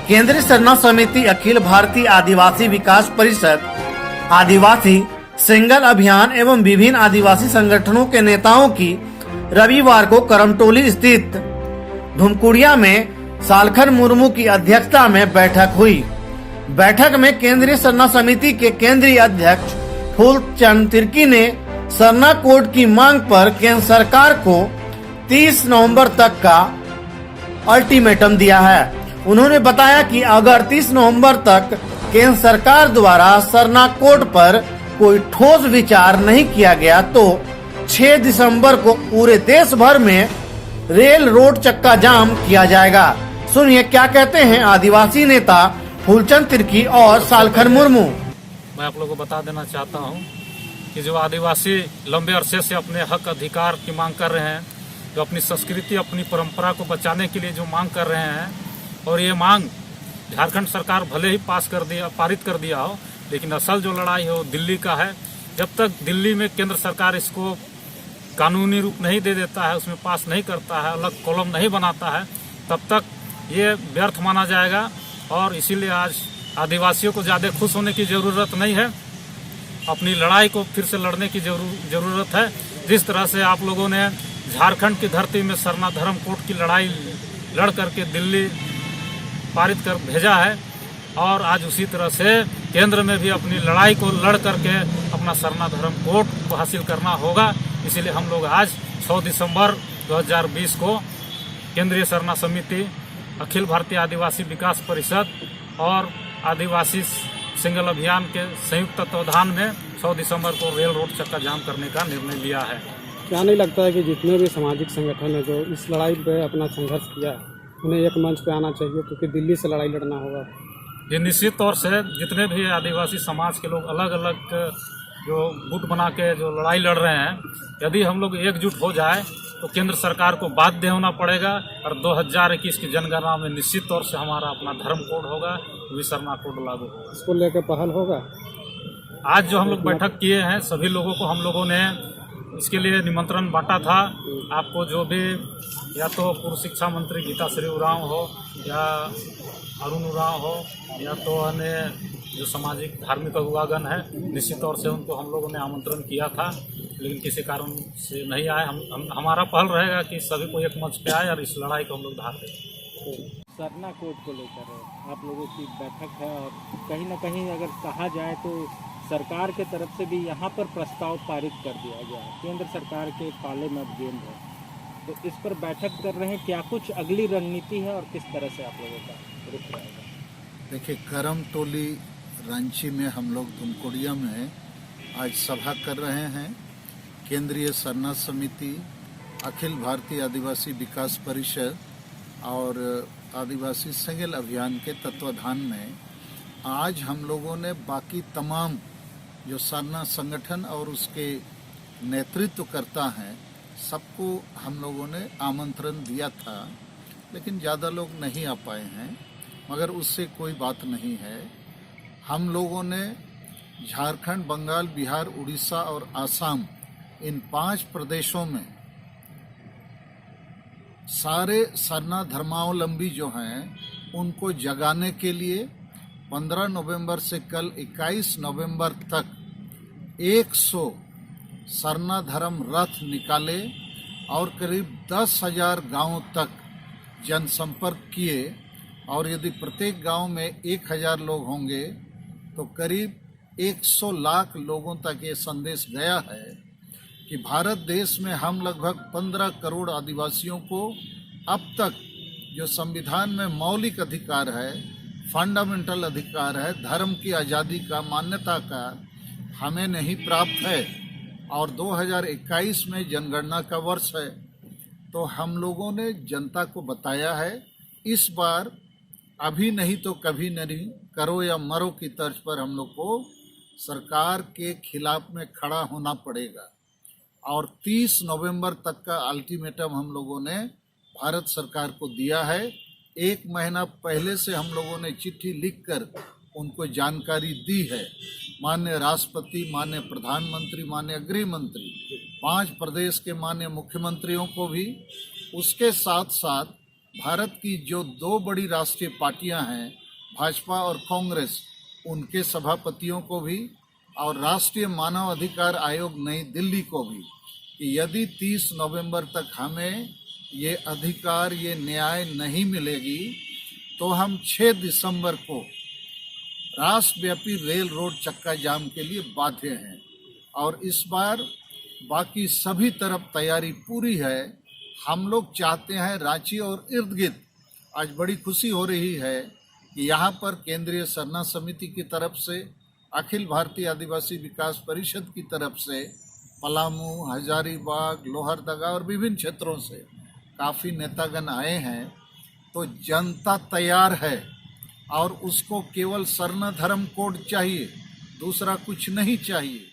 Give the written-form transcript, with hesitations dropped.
केंद्रीय सरना समिति, अखिल भारतीय आदिवासी विकास परिषद, आदिवासी सिंगल अभियान एवं विभिन्न आदिवासी संगठनों के नेताओं की रविवार को करमटोली स्थित धुमकुड़िया में सालखन मुर्मू की अध्यक्षता में बैठक हुई। बैठक में केंद्रीय सरना समिति के केंद्रीय अध्यक्ष फूलचंद तिर्की ने सरना कोड की मांग पर केंद्र सरकार को 30 नवंबर तक का अल्टीमेटम दिया है। उन्होंने बताया कि अगर 30 नवंबर तक केंद्र सरकार द्वारा सरना कोड पर कोई ठोस विचार नहीं किया गया तो 6 दिसंबर को पूरे देश भर में रेल रोड चक्का जाम किया जाएगा। सुनिए क्या कहते हैं आदिवासी नेता फूलचंद तिर्की और सालखन मुर्मू। मैं आप लोगों को बता देना चाहता हूं कि जो आदिवासी लंबे अरसे से अपने हक अधिकार की मांग कर रहे हैं, जो अपनी संस्कृति अपनी परंपरा को बचाने के लिए जो मांग कर रहे हैं, और ये मांग झारखंड सरकार भले ही पारित कर दिया हो, लेकिन असल जो लड़ाई है वो दिल्ली का है। जब तक दिल्ली में केंद्र सरकार इसको कानूनी रूप नहीं दे देता है, उसमें पास नहीं करता है, अलग कॉलम नहीं बनाता है, तब तक ये व्यर्थ माना जाएगा। और इसीलिए आज आदिवासियों को ज़्यादा खुश होने की ज़रूरत नहीं है, अपनी लड़ाई को फिर से लड़ने की ज़रूरत है। जिस तरह से आप लोगों ने झारखंड की धरती में सरना धर्म कोड की लड़ाई लड़ करके दिल्ली पारित कर भेजा है, और आज उसी तरह से केंद्र में भी अपनी लड़ाई को लड़ करके अपना सरना धर्म कोड को हासिल करना होगा। इसीलिए हम लोग आज 6 दिसंबर 2020 को केंद्रीय सरना समिति, अखिल भारतीय आदिवासी विकास परिषद और आदिवासी सिंगल अभियान के संयुक्त तत्वाधान में 6 दिसंबर को रेल रोड चक्का जाम करने का निर्णय लिया है। क्या नहीं लगता है कि जितने भी सामाजिक संगठन है जो इस लड़ाई पे अपना संघर्ष किया है, उन्हें एक मंच पे आना चाहिए, क्योंकि दिल्ली से लड़ाई लड़ना होगा? ये निश्चित तौर से जितने भी आदिवासी समाज के लोग अलग अलग जो गुट बना के जो लड़ाई लड़ रहे हैं, यदि हम लोग एकजुट हो जाए तो केंद्र सरकार को बाध्य होना पड़ेगा, और 2021 की जनगणना में निश्चित तौर से हमारा अपना धर्म कोड होगा, सरना कोड लागू होगा। इसको लेकर पहल होगा। आज जो हम लोग बैठक किए हैं, सभी लोगों को हम लोगों ने इसके लिए निमंत्रण बांटा था। आपको जो भी, या तो पूर्व शिक्षा मंत्री गीताश्री उरांव हो, या अरुण उरांव हो, या तो अन्य जो सामाजिक धार्मिक अगुवागण है, निश्चित तौर से उनको हम लोगों ने आमंत्रण किया था, लेकिन किसी कारण से नहीं आए। हमारा पहल रहेगा कि सभी को एक मंच पे आए और इस लड़ाई को हम लोग धार दें। सरना कोड को लेकर आप लोगों की बैठक है, और कहीं ना कहीं अगर कहा जाए तो सरकार के तरफ से भी यहाँ पर प्रस्ताव पारित कर दिया गया है। केंद्र सरकार के पाले में गेंद है, तो इस पर बैठक कर रहे हैं। क्या कुछ अगली रणनीति है और किस तरह से आप लोगों का रुख रहेगा? देखिए, करमटोली रांची में हम लोग धुमकुड़िया में आज सभा कर रहे हैं। केंद्रीय सरना समिति, अखिल भारतीय आदिवासी विकास परिषद और आदिवासी सिंगल अभियान के तत्वाधान में आज हम लोगों ने बाकी तमाम जो सरना संगठन और उसके नेतृत्व करता हैं, सबको हम लोगों ने आमंत्रण दिया था, लेकिन ज़्यादा लोग नहीं आ पाए हैं। मगर उससे कोई बात नहीं है। हम लोगों ने झारखंड, बंगाल, बिहार, उड़ीसा और आसाम, इन 5 प्रदेशों में सारे सरना धर्मावलंबी जो हैं उनको जगाने के लिए 15 नवंबर से कल 21 नवंबर तक 100 सरना धर्म रथ निकाले और करीब 10,000 गांवों तक जनसंपर्क किए। और यदि प्रत्येक गांव में 1,000 लोग होंगे तो करीब 100 लाख लोगों तक ये संदेश गया है कि भारत देश में हम लगभग 15 करोड़ आदिवासियों को अब तक जो संविधान में मौलिक अधिकार है, फंडामेंटल अधिकार है, धर्म की आज़ादी का, मान्यता का, हमें नहीं प्राप्त है। और 2021 में जनगणना का वर्ष है, तो हम लोगों ने जनता को बताया है इस बार अभी नहीं तो कभी नहीं, करो या मरो की तर्ज पर हम लोग को सरकार के खिलाफ में खड़ा होना पड़ेगा। और 30 नवंबर तक का अल्टीमेटम हम लोगों ने भारत सरकार को दिया है। 1 महीना पहले से हम लोगों ने चिट्ठी लिखकर उनको जानकारी दी है। माननीय राष्ट्रपति, माननीय प्रधानमंत्री, माननीय गृह मंत्री, 5 प्रदेश के माननीय मुख्यमंत्रियों को भी, उसके साथ साथ भारत की जो दो बड़ी राष्ट्रीय पार्टियां हैं, भाजपा और कांग्रेस, उनके सभापतियों को भी और राष्ट्रीय मानव अधिकार आयोग नई दिल्ली को भी कि यदि 30 नवंबर तक हमें ये अधिकार, ये न्याय नहीं मिलेगी तो हम 6 दिसंबर को राष्ट्रव्यापी रेल रोड चक्का जाम के लिए बाध्य हैं। और इस बार बाकी सभी तरफ तैयारी पूरी है। हम लोग चाहते हैं रांची और इर्द गिर्द, आज बड़ी खुशी हो रही है कि यहाँ पर केंद्रीय सरना समिति की तरफ से, अखिल भारतीय आदिवासी विकास परिषद की तरफ से, पलामू, हजारीबाग, लोहरदगा और विभिन्न क्षेत्रों से काफ़ी नेतागण आए हैं। तो जनता तैयार है और उसको केवल सर्ण धर्म कोड चाहिए, दूसरा कुछ नहीं चाहिए।